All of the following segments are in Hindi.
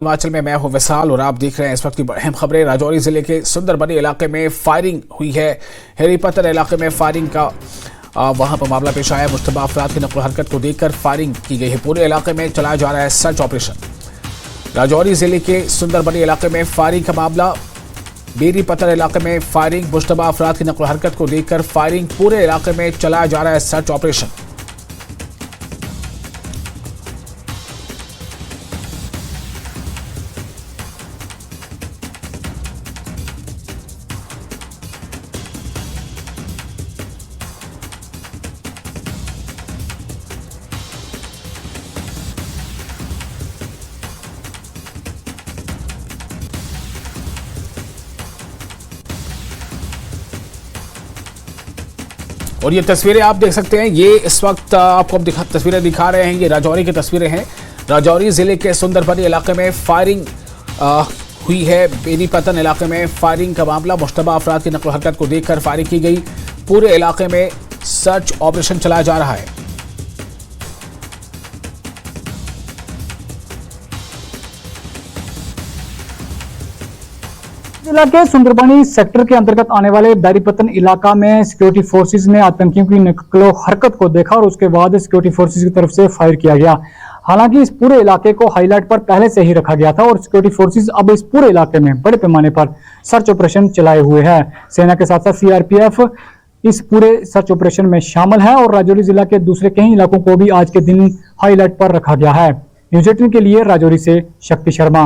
हिमाचल में मैं हूं विशाल और आप देख रहे हैं इस वक्त की अहम खबरें। राजौरी जिले के सुंदरबनी इलाके में फायरिंग हुई है। हेरीपत्थर इलाके में फायरिंग का वहां पर मामला पेश आया। मुश्तबा अफराद की नकल हरकत को देखकर फायरिंग की गई है। पूरे इलाके में चलाया जा रहा है सर्च ऑपरेशन। राजौरी जिले के सुंदरबनी इलाके में फायरिंग का मामला। बेरीपत्थर इलाके में फायरिंग। मुश्तबा अफराद की नकल हरकत को देखकर फायरिंग। पूरे इलाके में चलाया जा रहा है सर्च ऑपरेशन। और ये तस्वीरें आप देख सकते हैं। ये इस वक्त आपको हम तस्वीरें दिखा रहे हैं। ये राजौरी की तस्वीरें हैं। राजौरी जिले के सुंदरबनी इलाके में फायरिंग हुई है। बेरीपत्थर इलाके में फायरिंग का मामला। मुश्तबा अफराद की नकल हरकत को देखकर फायरिंग की गई। पूरे इलाके में सर्च ऑपरेशन चलाया जा रहा है। जिला के सुंदरबनी सेक्टर के अंतर्गत आने वाले बेरीपत्थर इलाका में सिक्योरिटी फोर्सेज ने आतंकियों की नकलो हरकत को देखा और उसके बाद सिक्योरिटी फोर्सेज की तरफ से फायर किया गया। हालांकि इस पूरे इलाके को हाईलाइट पर पहले से ही रखा गया था और सिक्योरिटी फोर्सेज अब इस पूरे इलाके में बड़े पैमाने पर सर्च ऑपरेशन चलाए हुए हैं। सेना के साथ साथ सीआरपीएफ इस पूरे सर्च ऑपरेशन में शामिल है और राजौरी जिला के दूसरे कई इलाकों को भी आज के दिन हाईलाइट पर रखा गया है। न्यूज़ 18 के लिए राजौरी से शक्ति शर्मा।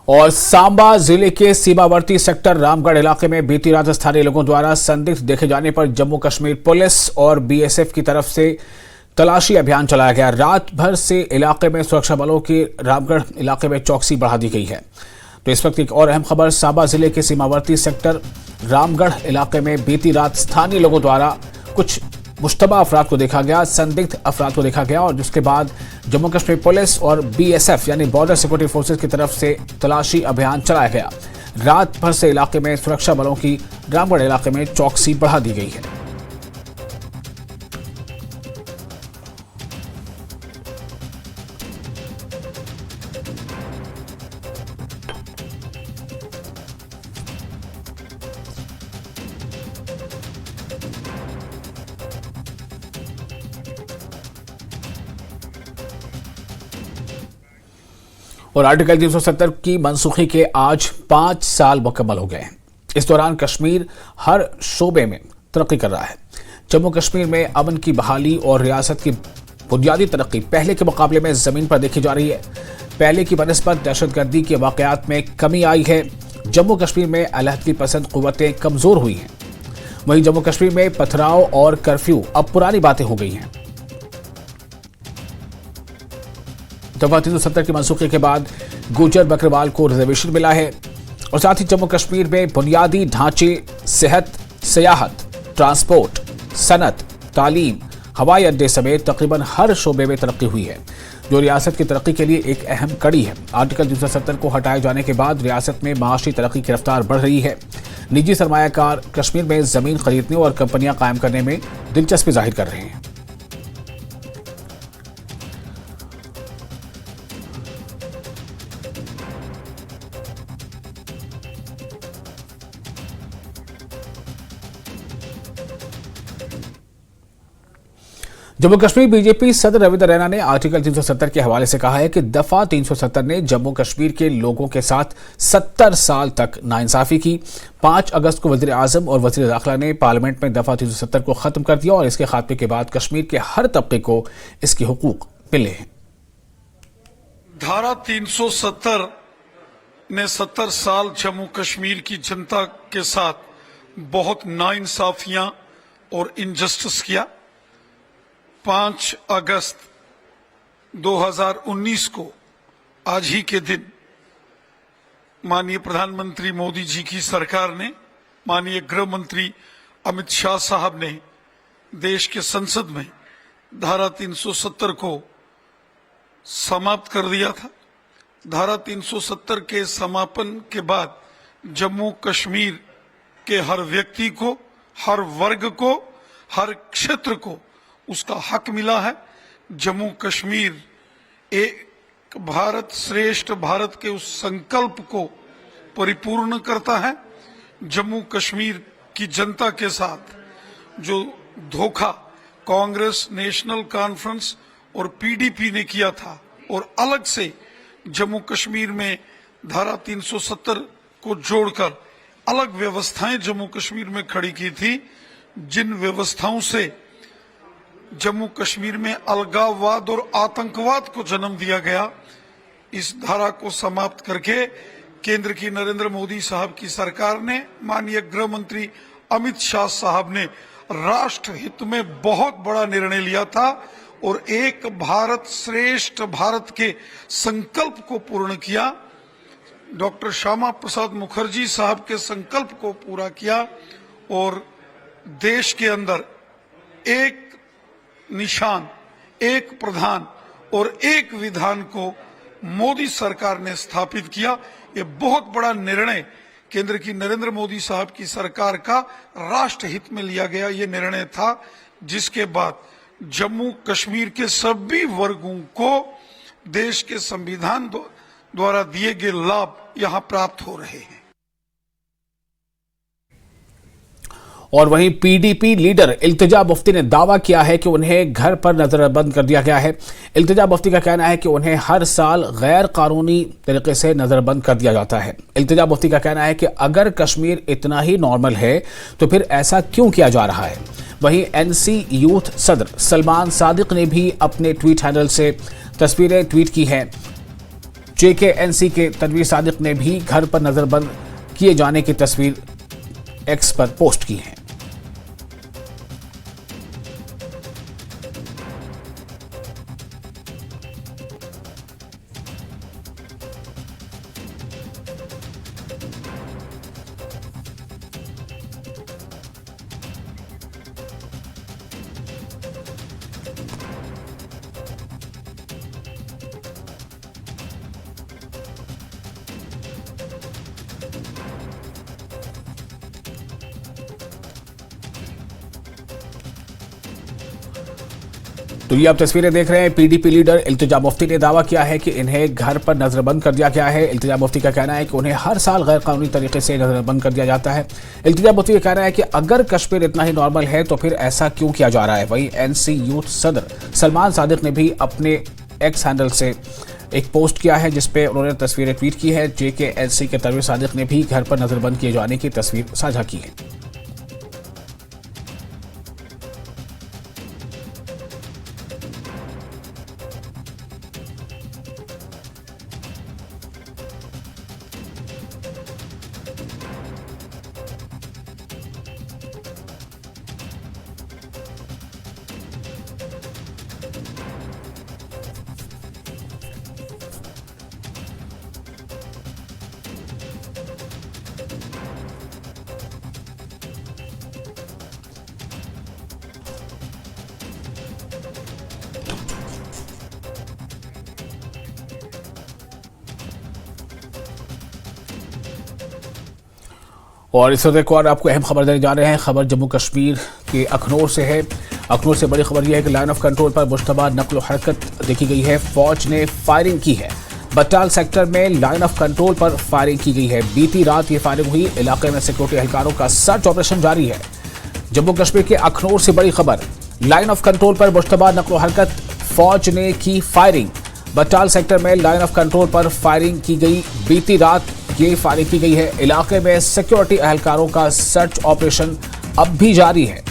और सांबा जिले के सीमावर्ती सेक्टर रामगढ़ इलाके में बीती रात स्थानीय लोगों द्वारा संदिग्ध देखे जाने पर जम्मू कश्मीर पुलिस और बीएसएफ की तरफ से तलाशी अभियान चलाया गया। रात भर से इलाके में सुरक्षा बलों की रामगढ़ इलाके में चौकसी बढ़ा दी गई है। तो इस वक्त एक और अहम खबर। सांबा जिले के सीमावर्ती सेक्टर रामगढ़ इलाके में बीती रात स्थानीय लोगों द्वारा कुछ मुश्तबा अफराद को देखा गया, संदिग्ध अफराद को देखा गया और जिसके बाद जम्मू कश्मीर पुलिस और बीएसएफ यानी बॉर्डर सिक्योरिटी फोर्सेज की तरफ से तलाशी अभियान चलाया गया। रात भर से इलाके में सुरक्षा बलों की रामगढ़ इलाके में चौकसी बढ़ा दी गई है। और आर्टिकल 370 की मनसूखी के आज 5 साल मुकम्मल हो गए हैं। इस दौरान कश्मीर हर शोबे में तरक्की कर रहा है। जम्मू कश्मीर में अमन की बहाली और रियासत की बुनियादी तरक्की पहले के मुकाबले में जमीन पर देखी जा रही है। पहले की बनिस्बत दहशतगर्दी के वाकयात में कमी आई है। जम्मू कश्मीर में अलहदगी पसंद कुव्वतें कमजोर हुई हैं। वहीं जम्मू कश्मीर में पथराव और कर्फ्यू अब पुरानी बातें हो गई हैं। दफा 370 की मनसूखी के बाद गुजर बकरवाल को रिजर्वेशन मिला है और साथ ही जम्मू कश्मीर में बुनियादी ढांचे, सेहत, सियाहत, ट्रांसपोर्ट, सनत, तालीम, हवाई अड्डे समेत तकरीबन हर शोबे में तरक्की हुई है, जो रियासत की तरक्की के लिए एक अहम कड़ी है। आर्टिकल 370 को हटाए जाने के बाद रियासत में माशी तरक्की की रफ्तार बढ़ रही है। निजी सरमायाकार कश्मीर में जमीन खरीदने और कंपनियां कायम करने में दिलचस्पी जाहिर कर रहे हैं। जम्मू कश्मीर बीजेपी सदर रविंद्र रैना ने आर्टिकल 370 के हवाले से कहा है कि दफा 370 ने जम्मू कश्मीर के लोगों के साथ 70 साल तक नाइंसाफी की। 5 अगस्त को वजीर आजम और वजीर दाखिला ने पार्लियामेंट में दफा 370 को खत्म कर दिया और इसके खात्मे के बाद कश्मीर के हर तबके को इसके हुकूक मिले हैं। धारा 370 ने 70 साल जम्मू कश्मीर की जनता के साथ बहुत नाइंसाफियां और इनजस्टिस किया। 5 अगस्त 2019 को आज ही के दिन माननीय प्रधानमंत्री मोदी जी की सरकार ने, माननीय गृह मंत्री अमित शाह साहब ने देश के संसद में धारा 370 को समाप्त कर दिया था। धारा 370 के समापन के बाद जम्मू कश्मीर के हर व्यक्ति को, हर वर्ग को, हर क्षेत्र को उसका हक मिला है। जम्मू कश्मीर भारत श्रेष्ठ भारत के उस संकल्प को परिपूर्ण करता है। जम्मू कश्मीर की जनता के साथ जो धोखा कांग्रेस, नेशनल कॉन्फ्रेंस और पीडीपी ने किया था और अलग से जम्मू कश्मीर में धारा 370 को जोड़कर अलग व्यवस्थाएं जम्मू कश्मीर में खड़ी की थी, जिन व्यवस्थाओं से जम्मू कश्मीर में अलगाववाद और आतंकवाद को जन्म दिया गया, इस धारा को समाप्त करके केंद्र की नरेंद्र मोदी साहब की सरकार ने, माननीय गृह मंत्री अमित शाह साहब ने राष्ट्र हित में बहुत बड़ा निर्णय लिया था और एक भारत श्रेष्ठ भारत के संकल्प को पूर्ण किया। डॉक्टर श्यामा प्रसाद मुखर्जी साहब के संकल्प को पूरा किया और देश के अंदर एक निशान, एक प्रधान और एक विधान को मोदी सरकार ने स्थापित किया। ये बहुत बड़ा निर्णय केंद्र की नरेंद्र मोदी साहब की सरकार का राष्ट्र हित में लिया गया ये निर्णय था, जिसके बाद जम्मू कश्मीर के सभी वर्गों को देश के संविधान द्वारा दिए गए लाभ यहां प्राप्त हो रहे हैं। और वहीं पीडीपी लीडर इल्तिजा मुफ्ती ने दावा किया है कि उन्हें घर पर नजरबंद कर दिया गया है। इल्तिजा मुफ्ती का कहना है कि उन्हें हर साल गैर कानूनी तरीके से नजरबंद कर दिया जाता है। इल्तिजा मुफ्ती का कहना है कि अगर कश्मीर इतना ही नॉर्मल है तो फिर ऐसा क्यों किया जा रहा है। वहीं एनसी यूथ सदर सलमान सादिक ने भी अपने ट्वीट हैंडल से तस्वीरें ट्वीट की हैं। जेकेएनसी के तनवीर सादिक ने भी घर पर नजरबंद किए जाने की तस्वीर एक्स पर पोस्ट की है। तो ये आप तस्वीरें देख रहे हैं। पीडीपी लीडर इल्तिजा मुफ्ती ने दावा किया है कि इन्हें घर पर नजरबंद कर दिया गया है। इल्तिजा मुफ्ती का कहना है कि उन्हें हर साल गैर कानूनी तरीके से नजरबंद कर दिया जाता है। इल्तिजा मुफ्ती का कहना है कि अगर कश्मीर इतना ही नॉर्मल है तो फिर ऐसा क्यों किया जा रहा है। वहीं एनसी यूथ सदर सलमान सादिक ने भी अपने एक्स हैंडल से एक पोस्ट किया है जिसपे उन्होंने तस्वीरें ट्वीट की है। जेकेएनसी के तनवीर सादिक ने भी घर पर नजरबंद किए जाने की तस्वीर साझा की है। और इस वक्त एक और आपको अहम खबर देने जा रहे हैं। खबर जम्मू कश्मीर के अखनूर से है। अखनूर से बड़ी खबर यह है कि लाइन ऑफ कंट्रोल पर मुश्तबा नक्ल हरकत देखी गई है। फौज ने फायरिंग की है। बटाल सेक्टर में लाइन ऑफ कंट्रोल पर फायरिंग की गई है। बीती रात ये फायरिंग हुई। इलाके में सिक्योरिटी एहलकारों का सर्च ऑपरेशन जारी है। जम्मू कश्मीर के अखनूर से बड़ी खबर, लाइन ऑफ कंट्रोल पर मुश्तबा नक्ल हरकत, फौज ने की फायरिंग। बटाल सेक्टर में लाइन ऑफ कंट्रोल पर फायरिंग की गई। बीती रात ये फायरिंग की गई है। इलाके में सिक्योरिटी एहलकारों का सर्च ऑपरेशन अब भी जारी है।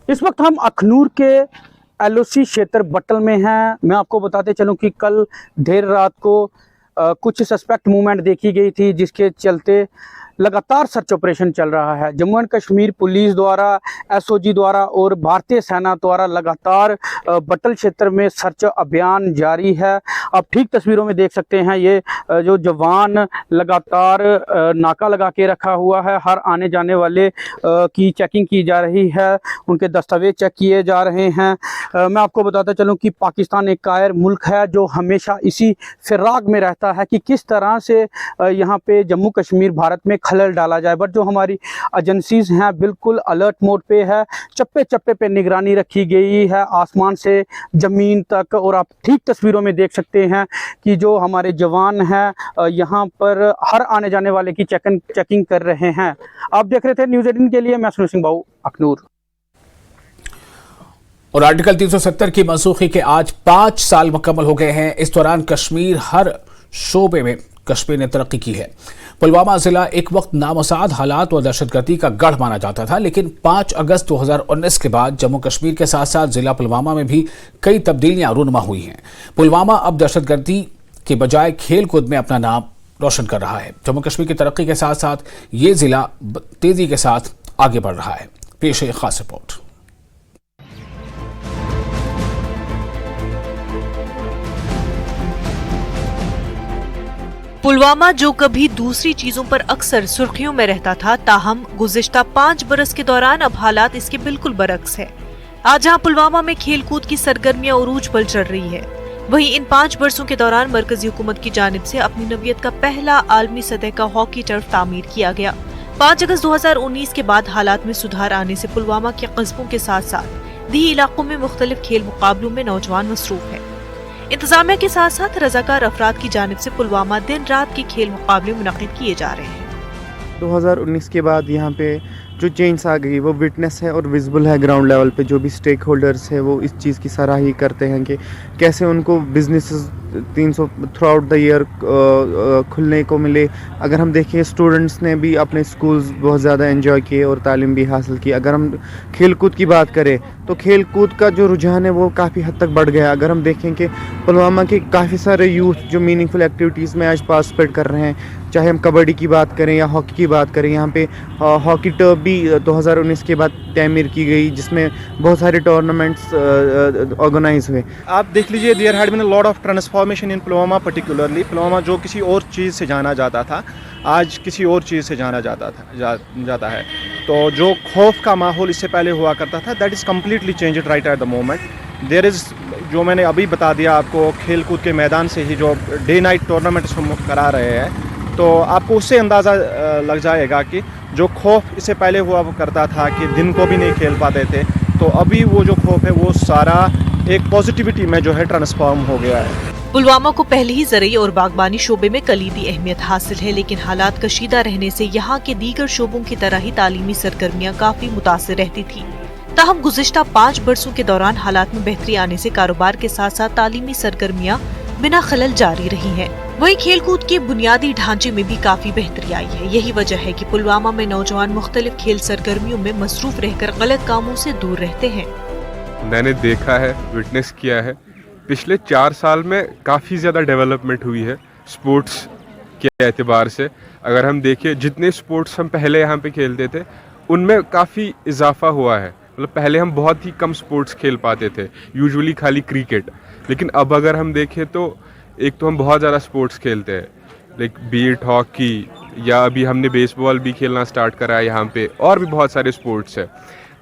इस वक्त हम अखनूर के एलओसी क्षेत्र बटल में हैं। मैं आपको बताते चलूं कि कल देर रात को कुछ सस्पेक्ट मूवमेंट देखी गई थी, जिसके चलते लगातार सर्च ऑपरेशन चल रहा है। जम्मू एंड कश्मीर पुलिस द्वारा, एसओजी द्वारा और भारतीय सेना द्वारा लगातार बटल क्षेत्र में सर्च अभियान जारी है। आप ठीक तस्वीरों में देख सकते हैं, ये जो जवान लगातार नाका लगा के रखा हुआ है। हर आने जाने वाले की चेकिंग की जा रही है, उनके दस्तावेज चेक किए जा रहे हैं। मैं आपको बताता चलूं कि पाकिस्तान एक कायर मुल्क है जो हमेशा इसी फिराक में रहता है कि किस तरह से यहाँ पे जम्मू कश्मीर भारत में खलल डाला जाए। बट जो हमारी एजेंसीज हैं बिल्कुल अलर्ट मोड पे है, चप्पे चप्पे पे निगरानी रखी गई है आसमान से ज़मीन तक। और आप ठीक तस्वीरों में देख सकते हैं कि जो हमारे जवान हैं यहाँ पर हर आने जाने वाले की चेकिंग कर रहे हैं। आप देख रहे थे न्यूज़ 18 के लिए मैं सुनील सिंह बाबू अखनूर। और आर्टिकल 370 की मनसूखी के आज 5 साल मुकम्मल हो गए हैं। इस दौरान कश्मीर हर शोबे में कश्मीर ने तरक्की की है। पुलवामा जिला एक वक्त नामसाद हालात और दहशतगर्दी का गढ़ माना जाता था, लेकिन 5 अगस्त 2019 के बाद जम्मू कश्मीर के साथ साथ जिला पुलवामा में भी कई तब्दीलियां रूनुमा हुई हैं। पुलवामा अब दहशतगर्दी के बजाय खेल कूद में अपना नाम रोशन कर रहा है। जम्मू कश्मीर की तरक्की के साथ साथ ये जिला तेजी के साथ आगे बढ़ रहा है। पेश है खास रिपोर्ट। पुलवामा जो कभी दूसरी चीजों पर अक्सर सुर्खियों में रहता था, ताहम गुज़िश्ता 5 बरस के दौरान अब हालात इसके बिल्कुल बरक्स है। आज जहां पुलवामा में खेलकूद की सरगर्मियां उरूज पर चढ़ रही है, वहीं इन 5 बरसों के दौरान मरकजी हुकूमत की जानिब से अपनी नवियत का पहला आलमी सतह का हॉकी टर्फ तामीर किया गया। 5 अगस्त 2019 के बाद हालात में सुधार आने से पुलवामा के कस्बों के साथ साथ दी इलाकों में मुख्तलिफ खेल मुकाबलों में नौजवान मसरूफ है। इंतजामिया के साथ साथ रजाकार अफराद की जानिब से पुलवामा दिन रात के खेल मुकाबले मुनक्किद किए जा रहे हैं। 2019 के बाद यहाँ पे जो चेंज आ गई वो विटनेस है और विजिबल है ग्राउंड लेवल पे। जो भी स्टेक होल्डर्स है वो इस चीज़ की सराहना करते हैं कि कैसे उनको businesses 300 through out the year खुलने को मिले। अगर हम देखें स्टूडेंट्स ने भी अपने स्कूल्स बहुत ज़्यादा एंजॉय किए और तालीम भी हासिल की। अगर हम खेल कूद की बात करें तो खेल कूद का जो रुझान है वो काफ़ी हद तक बढ़ गया। अगर हम देखें कि पुलवामा के काफ़ी सारे यूथ जो मीनिंगफुल एक्टिविटीज़ में आज पार्टिसिपेट कर रहे हैं, चाहे हम कबड्डी की बात करें या हॉकी की बात करें, यहाँ पे हॉकी टर्फ भी 2019 के बाद तैमीर की गई जिसमें बहुत सारे टूर्नामेंट्स ऑर्गेनाइज हुए। आप देख लीजिए there had been a lot of transformation in Pulwama particularly. Pulwama जो किसी और चीज़ से जाना जाता था आज किसी और चीज़ से जाना जाता है। तो जो खौफ का माहौल इससे पहले हुआ करता था that is completely changed right at the moment. There is जो मैंने अभी बता दिया आपको, खेल कूद के मैदान से ही जो डे नाइट टूर्नामेंट्स हम करा रहे हैं, तो आपको उससे अंदाज़ा लग जाएगा कि जो खौफ इससे पहले हुआ करता था कि दिन को भी नहीं खेल पाते थे, तो अभी वो जो खौफ है वो सारा एक पॉजिटिविटी में जो है ट्रांसफॉर्म हो गया है। पुलवामा को पहले ही ज़रई और बागबानी शोबे में कलीदी अहमियत हासिल है, लेकिन हालात कशीदा रहने से यहाँ के दीगर शोबों की तरह ही तालीमी सरगर्मियाँ काफी मुतासिर रहती थी। ताहम गुज़िश्ता 5 बरसों के दौरान हालात में बेहतरी आने से कारोबार के साथ साथ तालीमी सरगर्मियाँ बिना खलल जारी रही हैं। वहीं खेलकूद के बुनियादी ढांचे में भी काफी बेहतरी आई है। यही वजह है कि पुलवामा में नौजवान मुख्तलिफ खेल सरगर्मियों में मसरूफ रहकर गलत कामों से दूर रहते हैं। मैंने देखा है, विटनेस किया है, पिछले 4 साल में काफ़ी ज़्यादा डेवलपमेंट हुई है स्पोर्ट्स के एतबार से। अगर हम देखें जितने स्पोर्ट्स हम पहले यहाँ पे खेलते थे उनमें काफ़ी इजाफा हुआ है। मतलब पहले हम बहुत ही कम स्पोर्ट्स खेल पाते थे, यूजुअली खाली क्रिकेट, लेकिन अब अगर हम देखें तो एक तो हम बहुत ज़्यादा स्पोर्ट्स खेलते हैं, लाइक बीट हॉकी, या अभी हमने बेसबॉल भी खेलना स्टार्ट करा है यहाँ पे, और भी बहुत सारे स्पोर्ट्स है।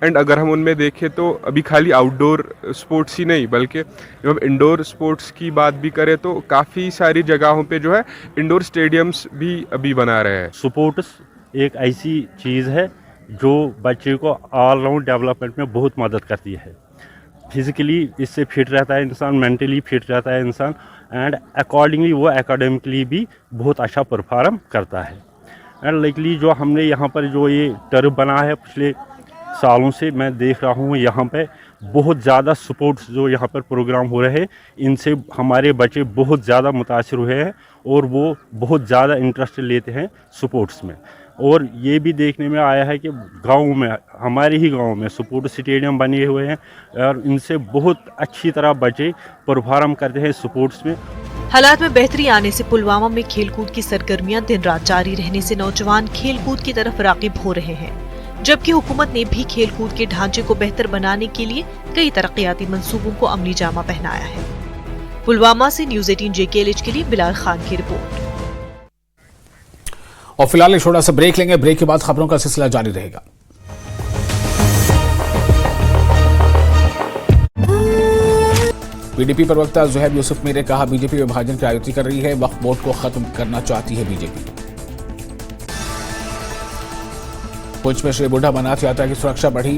एंड अगर हम उनमें देखें तो अभी खाली आउटडोर स्पोर्ट्स ही नहीं, बल्कि जब हम इंडोर स्पोर्ट्स की बात भी करें तो काफ़ी सारी जगहों पे जो है इंडोर स्टेडियम्स भी अभी बना रहे हैं। स्पोर्ट्स एक ऐसी चीज़ है जो बच्चे को ऑलराउंड डेवलपमेंट में बहुत मदद करती है। फिज़िकली इससे फिट रहता है इंसान, मेंटली फिट रहता है इंसान, एंड अकॉर्डिंगली वो एकेडमिकली भी बहुत अच्छा परफॉर्म करता है। एंड लाइकली जो हमने यहाँ पर जो ये टर्फ बना है पिछले सालों से मैं देख रहा हूँ यहाँ पे बहुत ज़्यादा स्पोर्ट्स जो यहाँ पर प्रोग्राम हो रहे हैं, इनसे हमारे बच्चे बहुत ज़्यादा मुतासिर हुए हैं और वो बहुत ज़्यादा इंटरेस्ट लेते हैं स्पोर्ट्स में। और ये भी देखने में आया है कि गाँव में, हमारे ही गाँव में स्पोर्ट्स स्टेडियम बने हुए हैं और इनसे बहुत अच्छी तरह बच्चे परफॉर्म करते हैं स्पोर्ट्स में। हालात में बेहतरी आने से पुलवामा में खेलकूद की सरगर्मियां दिन रात जारी रहने से नौजवान खेलकूद की तरफ राग़िब हो रहे हैं, जबकि हुकूमत ने भी खेलकूद के ढांचे को बेहतर बनाने के लिए कई तरक्याती मंसूबों को अमली जामा पहनाया है। पुलवामा से न्यूज़ 18 JKLH के लिए बिलाल खान की रिपोर्ट। और फिलहाल एक छोटा सा ब्रेक लेंगे, ब्रेक के बाद खबरों का सिलसिला जारी रहेगा। बीजेपी प्रवक्ता ज़ुहैब यूसुफ मीर ने कहा, बीजेपी विभाजन की राजनीति कर रही है, वक्फ बोर्ड को खत्म करना चाहती है बीजेपी। पुंछ में श्री बुढ़ा अमरनाथ यात्रा की सुरक्षा बढ़ी।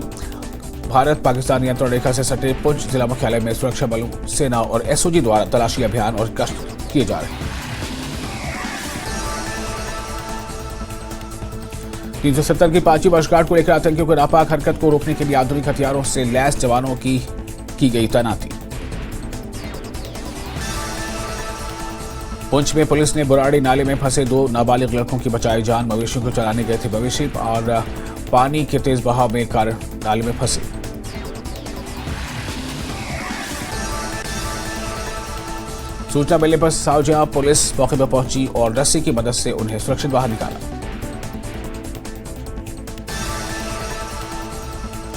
भारत पाकिस्तान नियंत्रण रेखा से सटे पुंछ जिला मुख्यालय में सुरक्षा बलों, सेना और एसओजी द्वारा तलाशी अभियान और गश्त किए जा रहे हैं। 370 की 5वीं वर्षगांठ को लेकर आतंकियों की नापाक हरकत को रोकने के लिए आधुनिक हथियारों से लैस जवानों की गई तैनाती। पुंछ में पुलिस ने बुराड़ी नाले में फंसे 2 नाबालिग लड़कों की बचाई जान। मवेशियों को चराने गए थे मवेशी और पानी के तेज बहाव में कार नाले में फंसे। सूचना मिलने पर सावजा पुलिस मौके पर पहुंची और रस्सी की मदद से उन्हें सुरक्षित बाहर निकाला।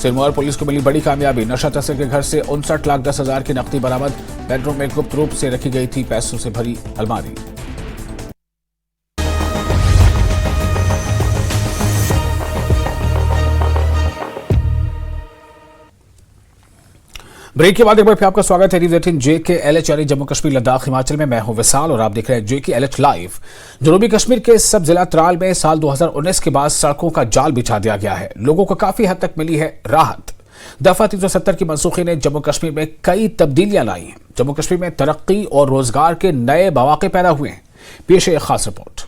सिरमौर पुलिस को मिली बड़ी कामयाबी। नशा तस्कर के घर से 59,10,000 की नकदी बरामद। बेडरूम में गुप्त रूप से रखी गई थी पैसों से भरी अलमारी। ब्रेक के बाद एक बार फिर आपका स्वागत है न्यूज़ 18 JKLH यानी जम्मू कश्मीर लद्दाख हिमाचल में। मैं हूं विशाल और आप देख रहे हैं JKLH लाइव। जनूबी कश्मीर के सब जिला त्राल में साल 2019 के बाद सड़कों का जाल बिछा दिया गया है। लोगों को काफी हद तक मिली है राहत। दफा 370 की मनसूखी ने जम्मू कश्मीर में कई तब्दीलियां लाई हैं। जम्मू कश्मीर में तरक्की और रोजगार के नए मौके पैदा हुए हैं। पेश है एक खास रिपोर्ट।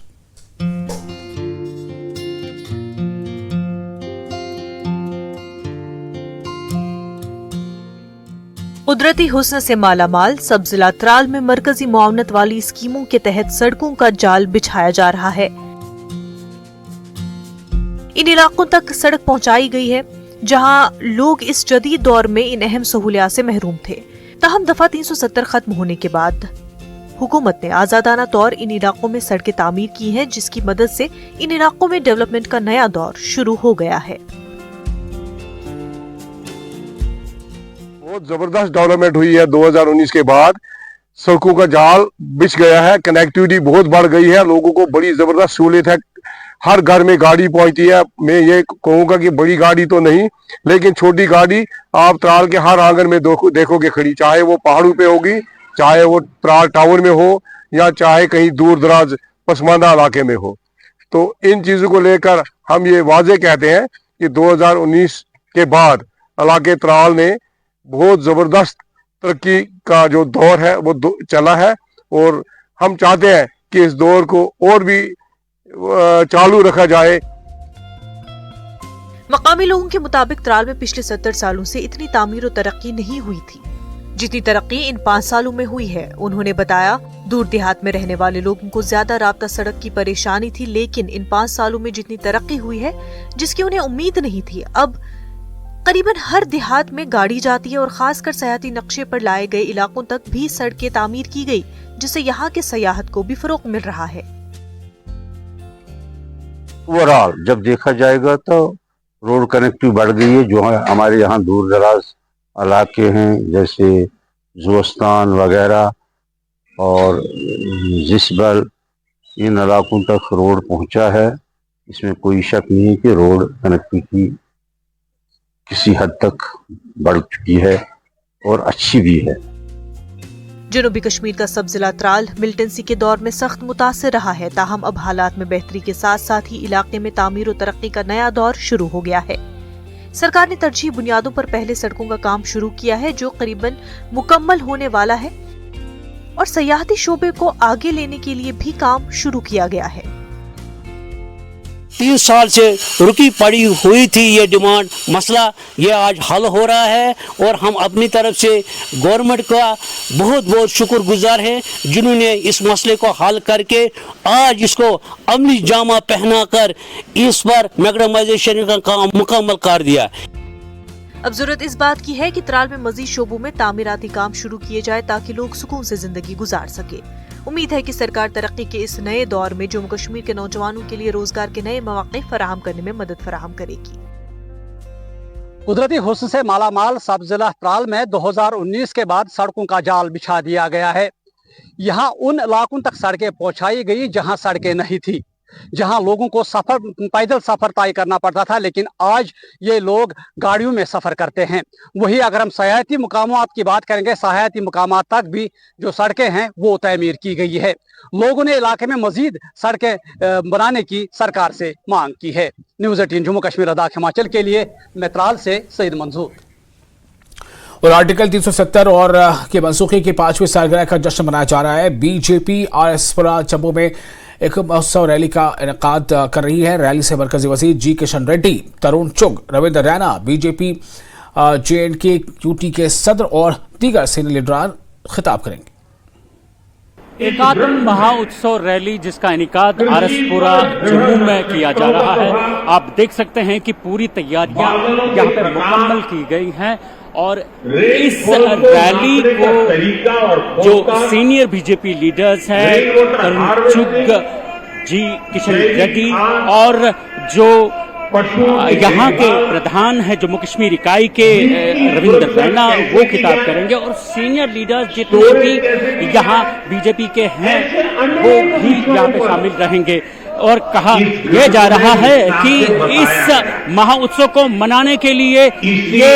कुदरती हुस्न से मालामाल सब जिला त्राल में मरकजी मुआवनत वाली स्कीमों के तहत सड़कों का जाल बिछाया जा रहा है। इन इलाकों तक सड़क पहुंचाई गई है जहां लोग इस जदीद दौर में इन अहम सहूलियात से महरूम थे। ताहम दफा 370 खत्म होने के बाद हुकूमत ने आजादाना तौर इन इलाकों में सड़कें तामीर की हैं, जिसकी मदद से इन इलाकों में डेवलपमेंट का नया दौर शुरू हो गया है। बहुत जबरदस्त डेवलपमेंट हुई है 2019 के बाद। सड़कों का जाल बिछ गया है, कनेक्टिविटी बहुत बढ़ गई है, लोगों को बड़ी जबरदस्त सहूलियत है। हर घर में गाड़ी पहुंचती है। मैं ये कहूंगा कि बड़ी गाड़ी तो नहीं, लेकिन छोटी गाड़ी आप त्राल के हर आंगन में देखोगे खड़ी, चाहे वो पहाड़ों पे होगी, चाहे वो त्राल टाउन में हो या चाहे कहीं दूर दराज पसमानदा इलाके में हो। तो इन चीजों को लेकर हम ये वाजे कहते हैं कि 2019 के बाद इलाके त्राल ने बहुत जबरदस्त तरक्की का जो दौर है वो चला है, और हम चाहते हैं कि इस दौर को और भी चालू रखा जाए। मकामी लोगों के मुताबिक त्राल में पिछले 70 सालों से इतनी तामीर और तरक्की नहीं हुई थी जितनी तरक्की इन 5 सालों में हुई है। उन्होंने बताया, दूर देहात में रहने वाले लोगों को ज्यादा राब्ता सड़क की परेशानी थी, लेकिन इन 5 सालों में जितनी तरक्की हुई है जिसकी उन्हें उम्मीद नहीं थी, अब करीबन हर देहात में गाड़ी जाती है और खासकर सयाहती नक्शे पर लाए गए इलाकों तक भी सड़कें तामीर की गई, जिससे यहाँ के सयाहत को भी फरोग मिल रहा है। ओवरऑल जब देखा जाएगा तो रोड कनेक्टिविटी बढ़ गई है। जो हमारे यहाँ दूर दराज इलाके हैं जैसे जुस्तान वगैरह और जिसबल, इन इलाकों तक रोड पहुँचा है। इसमें कोई शक नहीं है कि रोड कनेक्टिविटी किसी हद तक बढ़ चुकी है और अच्छी भी है। जनूबी कश्मीर का सब जिला त्राल मिलिटेंसी के दौर में सख्त मुतासिर रहा है। ताहम अब हालात में बेहतरी के साथ साथ ही इलाके में तामीर और तरक्की का नया दौर शुरू हो गया है। सरकार ने तरजीह बुनियादों पर पहले सड़कों का काम शुरू किया है जो करीबन मुकम्मल होने वाला है, और सयाहती शोबे को आगे लेने के लिए भी काम शुरू किया गया है। 3 साल से रुकी पड़ी हुई थी ये डिमांड, मसला ये आज हल हो रहा है, और हम अपनी तरफ से गवर्नमेंट का बहुत बहुत शुक्रगुजार हैं जिन्होंने इस मसले को हल करके आज इसको अमली जामा पहनाकर इस पर मैग्नेटाइजेशन का काम मुकम्मल कर दिया। अब जरूरत इस बात की है कि त्राल में मजीद शोबों में तामीराती काम शुरू किए जाए ताकि लोग सुकून से जिंदगी गुजार सके। उम्मीद है कि सरकार तरक्की के इस नए दौर में जम्मू कश्मीर के नौजवानों के लिए रोजगार के नए मौके फराहम करने में मदद फराहम करेगी। कुदरती हुस्न से मालामाल सब जिला त्राल में 2019 के बाद सड़कों का जाल बिछा दिया गया है। यहाँ उन इलाकों तक सड़कें पहुँचाई गई जहाँ सड़कें नहीं थी। जहां लोगों को पैदल सफर तय करना पड़ता था, लेकिन आज ये लोग गाड़ियों में सफर करते हैं। वही अगर हम सयाहती मुकामात की बात करेंगे, सयाहती मुकामात तक भी जो सड़कें हैं वो तमीर की गई है। लोगों ने इलाके में मजीद सड़कें बनाने की सरकार से मांग की है। न्यूज़ 18 जम्मू कश्मीर लद्दाख हिमाचल के लिए मैत्राल से सईद मंजूर। और आर्टिकल 370 और के मनसूखी की 5वीं सालगिरह का जश्न मनाया जा रहा है। बीजेपी आरएसपुरा जम्मू में एक महोत्सव रैली का इनेकाद कर रही है। रैली से मरकजी वजीर जी किशन रेड्डी, तरुण चुग, Ravindra Raina, BJP JNK UT के सदर और दीगर सीनियर लीडरान खिताब करेंगे। एकात्म महाउत्सव रैली जिसका इनेकाद आरएसपुरा जम्मू में किया जा रहा है। आप देख सकते हैं कि पूरी तैयारियां यहाँ पर मुकम्मल की गई हैं और इस रैली को जो सीनियर बीजेपी लीडर्स हैं, तरुण चुग जी, किशन रेड्डी और जो यहाँ के प्रधान है जम्मू कश्मीर इकाई के रविंद्र रैना, वो खिताब करेंगे और सीनियर लीडर्स जितने भी यहाँ बीजेपी के हैं वो भी यहाँ पे शामिल रहेंगे। और कहा यह जा रहा है कि इस महाउत्सव को मनाने के लिए ये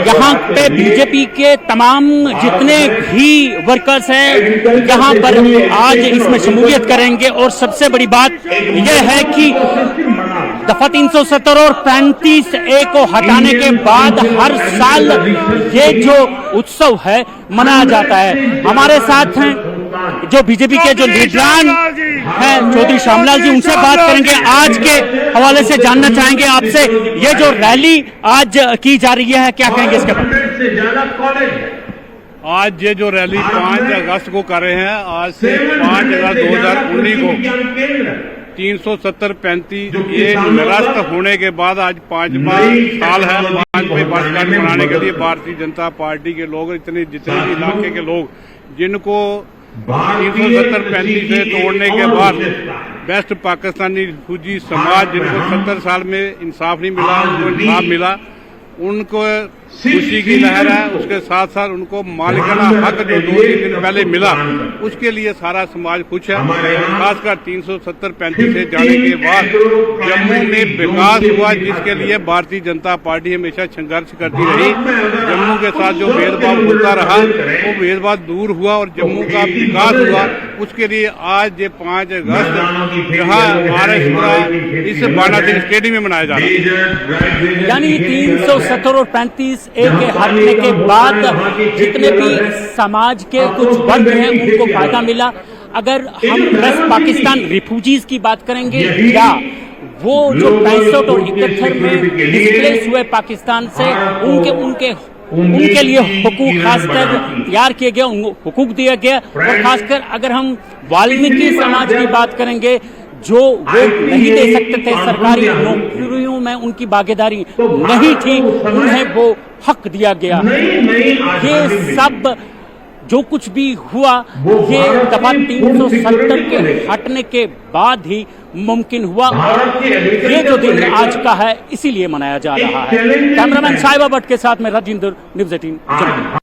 यहाँ पे बीजेपी के तमाम जितने भी वर्कर्स हैं यहाँ पर आज इसमें शमूलियत करेंगे। और सबसे बड़ी बात यह है कि दफा 370 और 35A को हटाने के बाद हर साल ये जो उत्सव है मनाया जाता है। हमारे साथ हैं जो बीजेपी के जो लीडरान हैं चौधरी श्यामलाल जी, उनसे बात करेंगे। आज के हवाले से जानना चाहेंगे आपसे, ये जो रैली आज की जा रही है क्या कहेंगे इसके बारे में? आज ये जो रैली 5 अगस्त को कर रहे हैं, आज से 5 अगस्त 2019 को 370-35 निरस्त होने के बाद आज 5वां साल है। 5वें वर्षगांठ मनाने के लिए भारतीय जनता पार्टी के लोग, जितने भी इलाके के लोग जिनको 370-35 से तोड़ने के बाद बेस्ट पाकिस्तानी रिफ्यूजी समाज, जिनको 70 साल में इंसाफ नहीं मिला, उनको इंसाफ मिला, उनको खुशी की लहर है। उसके साथ साथ उनको मालिकाना हक जो 2-3 दिन पहले मिला, उसके लिए सारा समाज खुश है। खासकर 370-35 से जाने के बाद जम्मू में विकास हुआ, जिसके लिए भारतीय जनता पार्टी हमेशा संघर्ष करती रही। जम्मू के साथ जो भेदभाव होता रहा वो भेदभाव दूर हुआ और जम्मू का विकास हुआ। उसके लिए आज ये 5 अगस्त जहाँ आरएसपुरा इस बाणा सिंह स्टेडियम में मनाया जा रहा है। यानी 370 और 35A के हटने के बाद जितने भी समाज के कुछ वर्ग हैं उनको फायदा मिला। अगर हम प्लस पाकिस्तान रिफ्यूजीज की बात करेंगे या वो जो 65 और 71 में डिस्प्लेस हुए पाकिस्तान से, उनके लिए हुकूक खासकर तैयार किए गए, उनको हुकूक दिया गया। और खासकर अगर हम वाल्मीकि समाज की बात करेंगे जो वो नहीं दे सकते थे, सरकारी नौकरियों में उनकी भागीदारी नहीं थी, उन्हें वो हक दिया गया। ये सब जो कुछ भी हुआ ये दफा 370 के हटने के बाद ही मुमकिन हुआ। ये जो दिन आज का है इसीलिए मनाया जा रहा है। कैमरामैन साहिबा भट्ट के साथ में राजेंद्र, न्यूज़ 18 जम्मू।